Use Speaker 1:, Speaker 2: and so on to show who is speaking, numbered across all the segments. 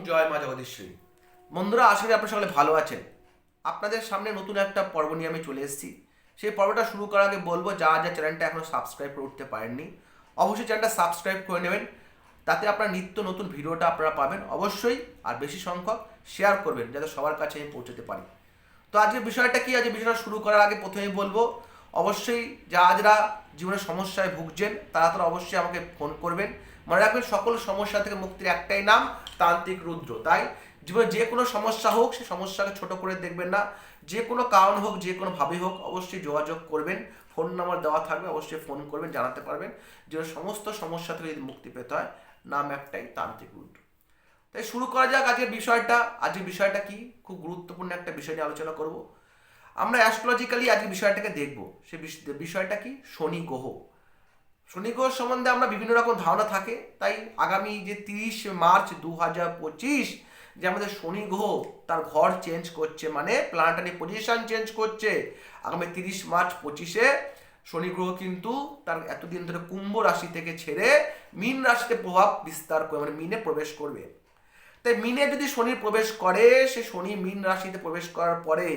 Speaker 1: জয় মা জগদীশ্বরী। বন্ধুরা, আশা করি আপনারা সকলে ভালো আছেন। আপনাদের সামনে নতুন একটা পর্ব নিয়ে আমি চলে এসেছি। সেই পর্বটা শুরু করার আগে বলবো, যা চ্যানেলটা এখনো সাবস্ক্রাইব করে উঠতে পারেননি, অবশ্যই চ্যানেলটা সাবস্ক্রাইব করে নেবেন। তাতে আপনার নিত্য নতুন ভিডিওটা আপনারা পাবেন অবশ্যই। আর বেশি সংখ্যক শেয়ার করবেন, যাতে সবার কাছে আমি পৌঁছতে পারি। তো আজকের বিষয়টা কি? আজকের বিষয়টা শুরু করার আগে প্রথমেই বলবো, অবশ্যই যারা জীবনের সমস্যায় ভুগছেন তারা অবশ্যই আমাকে ফোন করবেন। মনে রাখবেন, সকল সমস্যা থেকে মুক্তির একটাই নাম, তান্ত্রিক রুদ্র। তাই জীবনে যে কোনো সমস্যা হোক, সেই সমস্যাকে ছোট করে দেখবেন না। যে কোনো কারণ হোক, যে কোনোভাবে হোক, অবশ্যই যোগাযোগ করবেন। ফোন নাম্বার দেওয়া থাকবে, অবশ্যই ফোন করবেন, জানাতে পারবেন যে সমস্ত সমস্যা থেকে যদি মুক্তি পেতে হয়, নাম একটাই, তান্ত্রিক রুদ্র। তাই শুরু করা যাক আজকের বিষয়টা। আজকের বিষয়টা কি? খুব গুরুত্বপূর্ণ একটা বিষয় নিয়ে আলোচনা করব। আমরা অ্যাস্ট্রোলজিক্যালি আজকের বিষয়টাকে দেখব। সে বিষয়টা কি? শনি গ্রহ। শনি গ্রহ সম্বন্ধে আমরা বিভিন্ন রকম ধারণা থাকে। তাই আগামী যে 30 মার্চ 2025 যে আমাদের শনি গ্রহ তার ঘর চেঞ্জ করছে, মানে প্ল্যানেটারি পজিশন চেঞ্জ করছে। আগামী 30 মার্চ 25-এ শনি গ্রহ কিন্তু তার এতদিন ধরে কুম্ভ রাশি থেকে ছেড়ে মীন রাশিতে প্রভাব বিস্তার করে, মানে মিনে প্রবেশ করবে। তাই মিনে যদি শনি প্রবেশ করে, সে শনি মীন রাশিতে প্রবেশ করার পরে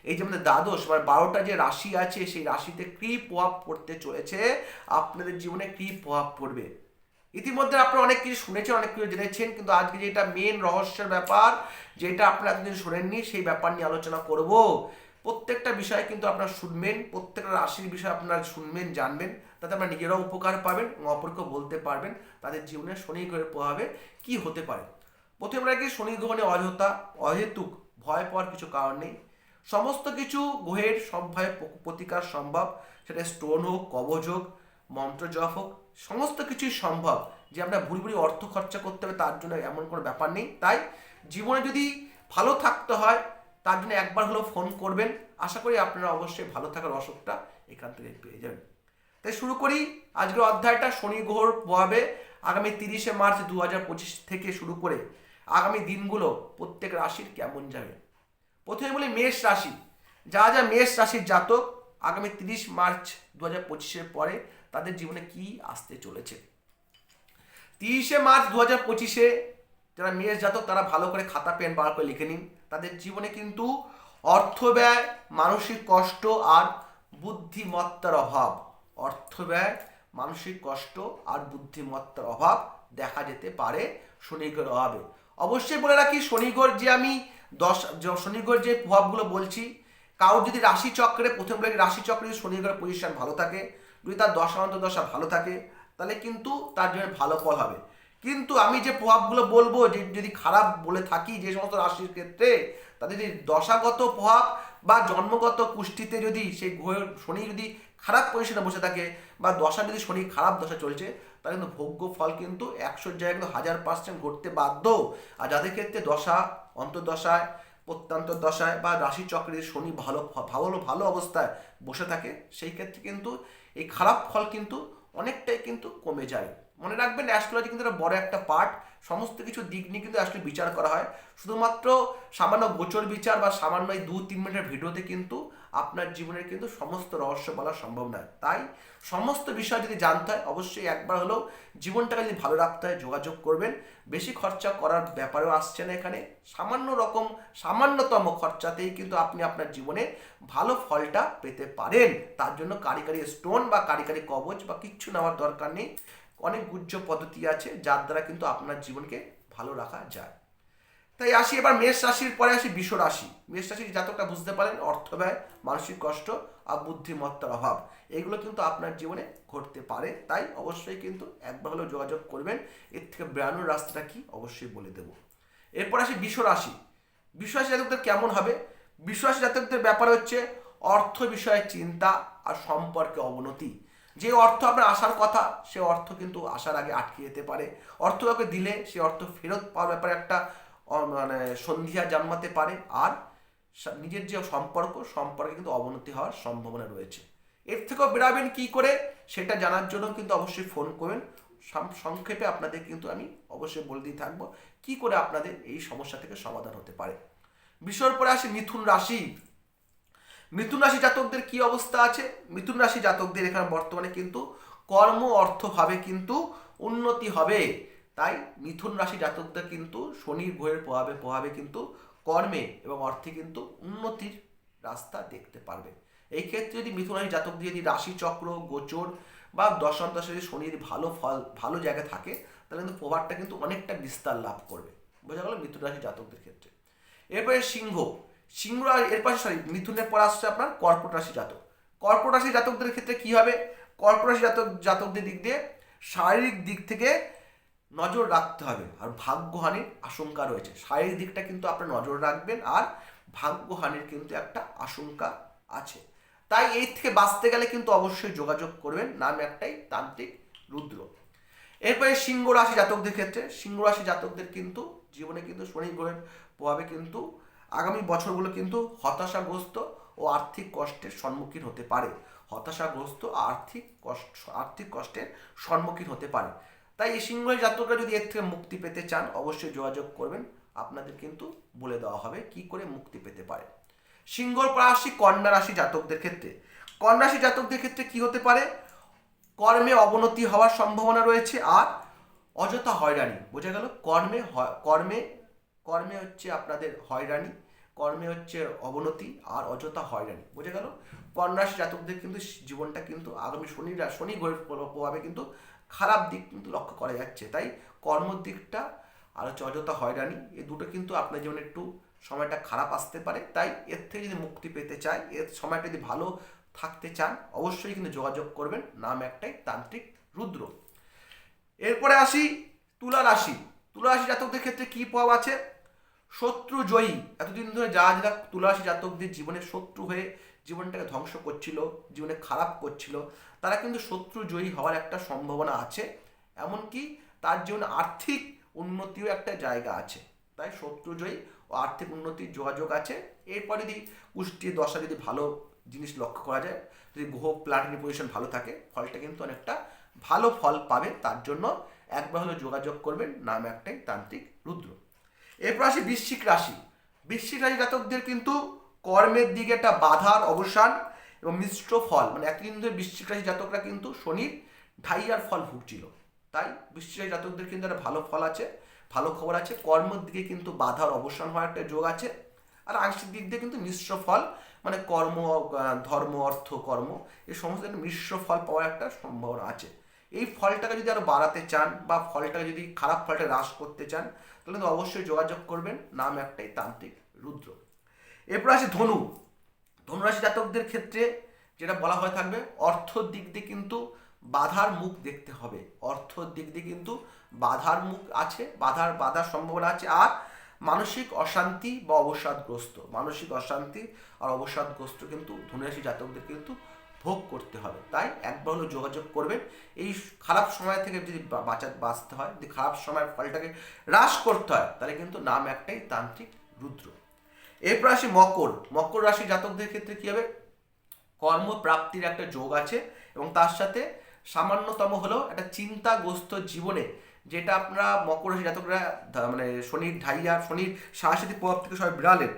Speaker 1: এই যে আমাদের দ্বাদশ মানে 12টা যে রাশি আছে, সেই রাশিতে কী প্রভাব পড়তে চলেছে, আপনাদের জীবনে কী প্রভাব পড়বে। ইতিমধ্যে আপনারা অনেক কিছু শুনেছেন, অনেক কিছু জেনেছেন, কিন্তু আজকে যেটা মেন রহস্যের ব্যাপার, যেটা আপনারা এতদিন শোনেননি, সেই ব্যাপার নিয়ে আলোচনা করব। প্রত্যেকটা বিষয় কিন্তু আপনারা শুনবেন, প্রত্যেকটা রাশির বিষয় আপনারা শুনবেন, জানবেন, তাতে আপনারা নিজেরাও উপকার পাবেন এবং অপরকেও বলতে পারবেন তাদের জীবনে শনি গ্রহের প্রভাবে কি হতে পারে। প্রথমে আমরা কি, শনি গ্রহ নিয়ে অহেতুক ভয় পাওয়ার কিছু কারণ নেই। সমস্ত কিছু গ্রহের সব ভয়ে প্রতিকার সম্ভব। সেটা স্টোন হোক, কবচ হোক, মন্ত্র জপ হোক, সমস্ত কিছুই সম্ভব। যে আপনার ভুরি ভুরি অর্থ খরচা করতে হবে তার জন্য এমন কোনো ব্যাপার নেই। তাই জীবনে যদি ভালো থাকতে হয়, তার জন্য একবার হলেও ফোন করবেন। আশা করি আপনারা অবশ্যই ভালো থাকার অসুখটা এখান থেকে পেয়ে যাবেন। তাই শুরু করি আজকের অধ্যায়টা। শনি গ্রহর প্রভাবে আগামী 30 মার্চ 2025 থেকে শুরু করে আগামী দিনগুলো প্রত্যেক রাশির কেমন যাবে। প্রথমে বলি মেষ রাশি। যা মেষ রাশির জাতক আগামী 30 মার্চ 2025-এর পরে তাদের জীবনে কি আসতে চলেছে। 30 মার্চ 2025-এ যারা মেষ জাতক, তারা ভালো করে খাতা পেন বার করে লিখে নিন। তাদের জীবনে কিন্তু অর্থ ব্যয়, মানসিক কষ্ট আর বুদ্ধিমত্তার অভাব, অর্থ ব্যয়, মানসিক কষ্ট আর বুদ্ধিমত্তার অভাব দেখা যেতে পারে শনি গ্রহের অভাবে। অবশ্যই বলে রাখি, শনি গ্রহ যে আমি শনি গ্রহের যে প্রভাবগুলো বলছি, কারোর যদি রাশি চক্রে, প্রথম বলে রাশি চক্রে যদি শনি গ্রহের পজিশন ভালো থাকে, যদি তার দশা ভালো থাকে, তাহলে কিন্তু তার জন্য ভালো ফল হবে। কিন্তু আমি যে প্রভাবগুলো বলবো, যে যদি খারাপ বলে থাকি যে সমস্ত রাশির ক্ষেত্রে, তাদের যদি দশাগত প্রভাব বা জন্মগত কুষ্ঠিতে যদি সেই শনি যদি খারাপ পজিশনে বসে থাকে, বা দশা যদি শনি খারাপ দশা চলছে, তাহলে কিন্তু ভোগ্য ফল কিন্তু 100 জায়গায় কিন্তু 1000% ঘটতে বাধ্য। আর যাদের ক্ষেত্রে দশা, অন্তর্দশায়, প্রত্যন্ত দশায় বা রাশি চক্রে শনি ভালো ভালো অবস্থায় বসে থাকে, সেই ক্ষেত্রে কিন্তু এই খারাপ ফল কিন্তু অনেকটাই কিন্তু কমে যায়। মনে রাখবেন, অ্যাস্ট্রোলজি কিন্তু একটা বড় একটা পার্ট। সমস্ত কিছু দিক নিয়ে কিন্তু অ্যাস্ট্রোলজি বিচার করা হয়। শুধুমাত্র সামান্য গোচর বিচার বা সামান্য এই 2-3 মিনিটের ভিডিওতে কিন্তু আপনার জীবনের কিন্তু সমস্ত রহস্য বলা সম্ভব নয়। তাই সমস্ত বিষয় যদি জানতে হয়, অবশ্যই একবার হলেও জীবনটাকে যদি ভালো রাখতে হয়, যোগাযোগ করবেন। বেশি খরচা করার ব্যাপারেও আসছে না এখানে। সামান্যতম খরচাতেই কিন্তু আপনি আপনার জীবনে ভালো ফলটা পেতে পারেন। তার জন্য কারিগরি স্টোন বা কারিগরি কবচ বা কিচ্ছু নেওয়ার দরকার নেই। অনেক গুহ্য পদ্ধতি আছে যার দ্বারা কিন্তু আপনার জীবনকে ভালো রাখা যায়। তাই আসি এবার মেষ রাশির পরে আসি বৃষ রাশি। মেষ রাশির জাতকটা বুঝতে পারেন, অর্থ ব্যয়, মানসিক কষ্ট আর বুদ্ধিমত্তার অভাব, এগুলো কিন্তু আপনার জীবনে ঘটতে পারে। তাই অবশ্যই কিন্তু একবার হলেও যোগাযোগ করবেন। এর থেকে বেরানোর রাস্তাটা কি অবশ্যই বলে দেব। এরপর আসি বৃষ রাশি। বৃষ রাশি জাতকদের কেমন হবে? বৃষ রাশি জাতকদের ব্যাপার হচ্ছে অর্থ বিষয়ে চিন্তা আর সম্পর্কে অবনতি। যে অর্থ আপনার আসার কথা, সে অর্থ কিন্তু আসার আগে আটকে যেতে পারে। অর্থ কাউকে দিলে সে অর্থ ফেরত পাওয়ার ব্যাপারে একটা মানে সন্ধিয়া জন্মাতে পারে। আর নিজের যে সম্পর্কে কিন্তু অবনতি হওয়ার সম্ভাবনা রয়েছে। এর থেকেও বেরাবেন কি করে, সেটা জানার জন্য কিন্তু অবশ্যই ফোন করবেন। সংক্ষেপে আপনাদের কিন্তু আমি অবশ্যই বলে দিয়ে থাকবো কি করে আপনাদের এই সমস্যা থেকে সমাধান হতে পারে। বিষয়ের পরে আসে মিথুন রাশি। মিথুন রাশি জাতকদের কি অবস্থা আছে? মিথুন রাশি জাতকদের এখানে বর্তমানে কিন্তু কর্ম অর্থভাবে কিন্তু উন্নতি হবে। তাই মিথুন রাশি জাতকদের কিন্তু শনির গ্রহের প্রভাবে কিন্তু কর্মে এবং অর্থে কিন্তু উন্নতির রাস্তা দেখতে পারবে। এই ক্ষেত্রে যদি মিথুন রাশি জাতক দিয়ে যদি রাশিচক্র গোচর বা দশান্তরে যদি শনি যদি ভালো জায়গায় থাকে, তাহলে কিন্তু প্রভাবটা কিন্তু অনেকটা বিস্তার লাভ করবে। বোঝা গেল মিথুন রাশি জাতকদের ক্ষেত্রে। এরপরে সিংহ এর পাশে মিথুনের পর আসছে আপনার কর্কট রাশি জাতক। কর্কট রাশি জাতকদের ক্ষেত্রে কি হবে? কর্কট রাশি জাতকদের দিক দিয়ে শারীরিক দিক থেকে নজর রাখতে হবে, আর ভাগ্যহানির আশঙ্কা রয়েছে। শারীরিক দিকটা কিন্তু আপনার নজর রাখবেন, আর ভাগ্যহানির কিন্তু একটা আশঙ্কা আছে। তাই এই থেকে বাঁচতে গেলে কিন্তু অবশ্যই যোগাযোগ করবেন, নাম একটাই তান্ত্রিক রুদ্র। এরপরে সিংহ রাশি জাতকদের ক্ষেত্রে, সিংহ রাশি জাতকদের কিন্তু জীবনে কিন্তু শনি গ্রহের প্রভাবে কিন্তু আগামী বছরগুলো কিন্তু হতাশাগ্রস্ত ও আর্থিক কষ্টের সম্মুখীন হতে পারে। হতাশাগ্রস্ত আর্থিক কষ্টের সম্মুখীন হতে পারে। তাই এই সিংহ জাতকরা যদি এর থেকে মুক্তি পেতে চান, অবশ্যই যোগাযোগ করবেন, আপনাদের কিন্তু বলে দেওয়া হবে কি করে মুক্তি পেতে পারে। সিংহর রাশি কন্যা রাশি জাতকদের ক্ষেত্রে, কন্যা রাশি জাতকদের ক্ষেত্রে কি হতে পারে? কর্মে অবনতি হওয়ার সম্ভাবনা রয়েছে, আর অযথা হয়রানি। বোঝা গেল? কর্মে হচ্ছে আপনাদের হয়রানি, কর্মে হচ্ছে অবনতি, আর অযথা হয়রানি। বোঝা গেল? কন্যা রাশি জাতকদের কিন্তু জীবনটা কিন্তু আগামী শনি গ্রহের প্রভাবে কিন্তু খারাপ দিক কিন্তু লক্ষ্য করা যাচ্ছে। তাই কর্মর দিকটা আর হচ্ছে অযথা হয়রানি, এই দুটো কিন্তু আপনার জীবনে একটু সময়টা খারাপ আসতে পারে। তাই এর থেকে যদি মুক্তি পেতে চায়, এর সময়টা যদি ভালো থাকতে চান, অবশ্যই কিন্তু যোগাযোগ করবেন, নাম একটাই তান্ত্রিক রুদ্র। এরপরে আসি তুলা রাশি। তুলা রাশি জাতকদের ক্ষেত্রে কি প্রভাব আছে? শত্রু জয়ী। এতদিন ধরে যারা তুলা রাশি জাতকদের জীবনে শত্রু হয়ে জীবনটাকে ধ্বংস করছিল, জীবনে খারাপ করছিল, তারা কিন্তু শত্রু জয়ী হওয়ার একটা সম্ভাবনা আছে। এমনকি তার জীবনে আর্থিক উন্নতিও একটা জায়গা আছে। তাই শত্রু জয়ী ও আর্থিক উন্নতির যোগাযোগ আছে। এরপর যদি কুষ্টি দশা যদি ভালো জিনিস লক্ষ্য করা যায়, যদি গ্রহ প্ল্যানেটারি পজিশন ভালো থাকে, ফলটা কিন্তু অনেকটা ভালো ফল পাবে। তার জন্য একবার হলে যোগাযোগ করবেন, নাম একটাই তান্ত্রিক রুদ্র। এরপর আসি বৃশ্চিক রাশি। বৃশ্চিক রাশি জাতকদের কিন্তু কর্মের দিকে একটা বাধার অবসান এবং মিশ্র ফল, মানে এতদিন ধরে বৃশ্চিক রাশি জাতকরা কিন্তু শনির ঢাইয়ার ফল ভুগছিল। তাই বৃশ্চিক রাশি জাতকদের কিন্তু একটা ভালো ফল আছে, ভালো খবর আছে। কর্মের দিকে কিন্তু বাধার অবসান হওয়ার একটা যোগ আছে, আর আংশিক দিক দিয়ে কিন্তু মিশ্র ফল, মানে ধর্ম অর্থ কর্ম, এই সমস্ত মিশ্র ফল পাওয়ার একটা সম্ভাবনা আছে। এই ফলটাকে যদি আরো বাড়াতে চান, বা ফলটাকে যদি খারাপ ফলটা হ্রাস করতে চান, তাহলে তো অবশ্যই যোগাযোগ করবেন, নাম একটাই তান্ত্রিক রুদ্র। এরপর আসে ধনুরাশি জাতকদের ক্ষেত্রে যেটা বলা হয়ে থাকবে, অর্থর দিক দিয়ে কিন্তু বাধার মুখ দেখতে হবে। অর্থর দিক দিয়ে কিন্তু বাধার মুখ আছে, বাধার সম্ভাবনা আছে। আর মানসিক অশান্তি বা অবসাদগ্রস্ত কিন্তু ধনুরাশি জাতকদের কিন্তু ভোগ করতে হবে। তাই একবার হলো যোগাযোগ করবেন। এই খারাপ সময় থেকে যদি বাঁচতে হয়, যদি খারাপ সময়ের ফলটাকে হ্রাস করতে হয়, তাহলে কিন্তু নাম একটাই তান্ত্রিক রুদ্র। এরপর আসি মকর রাশি জাতকদের ক্ষেত্রে কি হবে? কর্মপ্রাপ্তির একটা যোগ আছে, এবং তার সাথে সামান্যতম হলেও একটা চিন্তাগ্রস্ত জীবনে, যেটা আপনারা মকর রাশি জাতকরা মানে শনির সাহসাতি প্রভাব থেকে সবাই বিড়ালেন,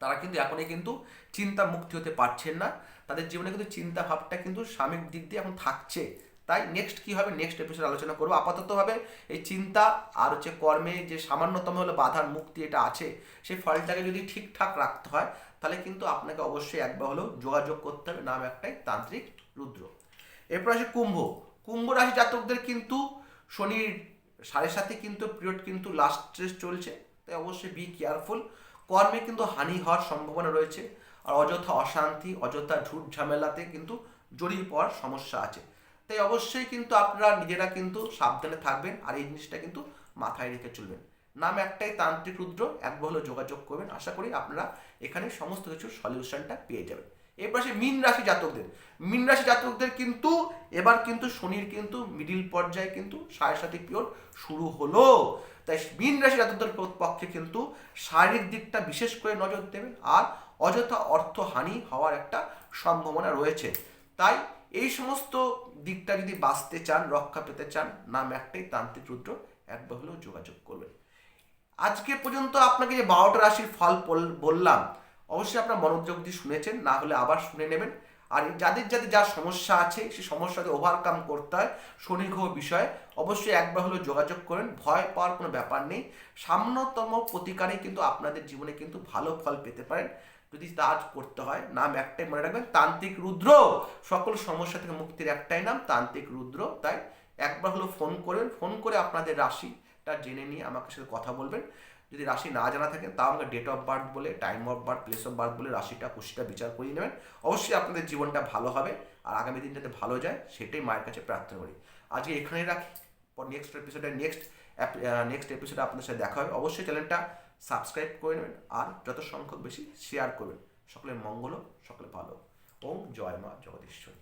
Speaker 1: তারা কিন্তু এখনই কিন্তু চিন্তা মুক্তি হতে পারছেন না। তাদের জীবনে কিন্তু চিন্তা ভাবটা কিন্তু সাময়িক দিক দিয়ে এখন থাকছে। তাই নেক্সট কি হবে, নেক্সট এপিসোড আলোচনা করবো। আপাততভাবে এই চিন্তা আর হচ্ছে কর্মে যে সামান্যতম হলে বাধার মুক্তি এটা আছে, সেই ফলটাকে যদি ঠিকঠাক রাখতে হয়, তাহলে কিন্তু আপনাকে অবশ্যই একবার হলেও যোগাযোগ করতে হবে, নাম একটাই তান্ত্রিক রুদ্র। এরপর আসে কুম্ভ রাশি জাতকদের কিন্তু শনির 7.5 কিন্তু পিরিয়ড কিন্তু লাস্ট স্টেজ চলছে। তাই অবশ্যই বি কেয়ারফুল। কর্মে কিন্তু হানি হওয়ার সম্ভাবনা রয়েছে, আর অযথা অশান্তি, অযথা ঝুট ঝামেলাতে কিন্তু জড়িয়ে পড়ার সমস্যা আছে। তাই অবশ্যই কিন্তু আপনারা নিজেরা কিন্তু সাবধানে থাকবেন, আর এই জিনিসটা কিন্তু মাথায় রেখে চলবেন। নাম একটাই তান্ত্রিক রুদ্র, একবার হলেও যোগাযোগ করবেন। আশা করি আপনারা এখানে সমস্ত কিছুর সলিউশনটা পেয়ে যাবেন। এরপর সে মীন রাশি জাতকদের কিন্তু এবার কিন্তু শনির কিন্তু মিডিল পর্যায়ে কিন্তু 7.5 পিরিয়ড শুরু হলো। তাই মীন রাশি জাতকদের পক্ষে কিন্তু শারীরিক দিকটা বিশেষ করে নজর দেবেন, আর অযথা অর্থ হানি হওয়ার একটা সম্ভাবনা রয়েছে। তাই এই সমস্ত দিকটা যদি বাঁচতে চান, রক্ষা পেতে চান, নাম একটাই তান্ত্রিক রুদ্র, একবার হলেও যোগাযোগ করবেন। আজকে পর্যন্ত আপনাকে যে 12টা রাশির ফল বললাম, অবশ্যই আপনার মনোযোগ দিয়ে শুনেছেন, না হলে আবার শুনে নেবেন। আর যাদের যা সমস্যা আছে, সেই সমস্যাকে ওভারকাম করতে হয় শনি গ্রহ বিষয়ে, অবশ্যই একবার হলেও যোগাযোগ করেন, ভয় পাওয়ার কোনো ব্যাপার নেই। সামান্যতম প্রতিকারে কিন্তু আপনাদের জীবনে কিন্তু ভালো ফল পেতে পারেন যদি কাজ করতে হয়। নাম একটাই মনে রাখবেন, তান্ত্রিক রুদ্র। সকল সমস্যা থেকে মুক্তির একটাই নাম, তান্ত্রিক রুদ্র। তাই একবার হলেও ফোন করবেন, ফোন করে আপনাদের রাশিটা জেনে নিয়ে আমাকে সাথে কথা বলবেন। যদি রাশি না জানা থাকে তাও আমাকে ডেট অফ বার্থ বলে, time of birth, place of birth বলে রাশিটা কুশিটা বিচার করিয়ে নেবেন। অবশ্যই আপনাদের জীবনটা ভালো হবে, আর আগামী দিন যাতে ভালো যায় সেটাই মায়ের কাছে প্রার্থনা করি। আজকে এখানেই রাখি, পর নেক্সট এপিসোডে আপনাদের সাথে দেখা হবে। অবশ্যই চ্যানেলটা সাবস্ক্রাইব করে নেবেন, আর যত সংখ্যক বেশি শেয়ার করবেন। সকলের মঙ্গল, সকলে ভালো। ওম জয় মা জগদীশ্বরী।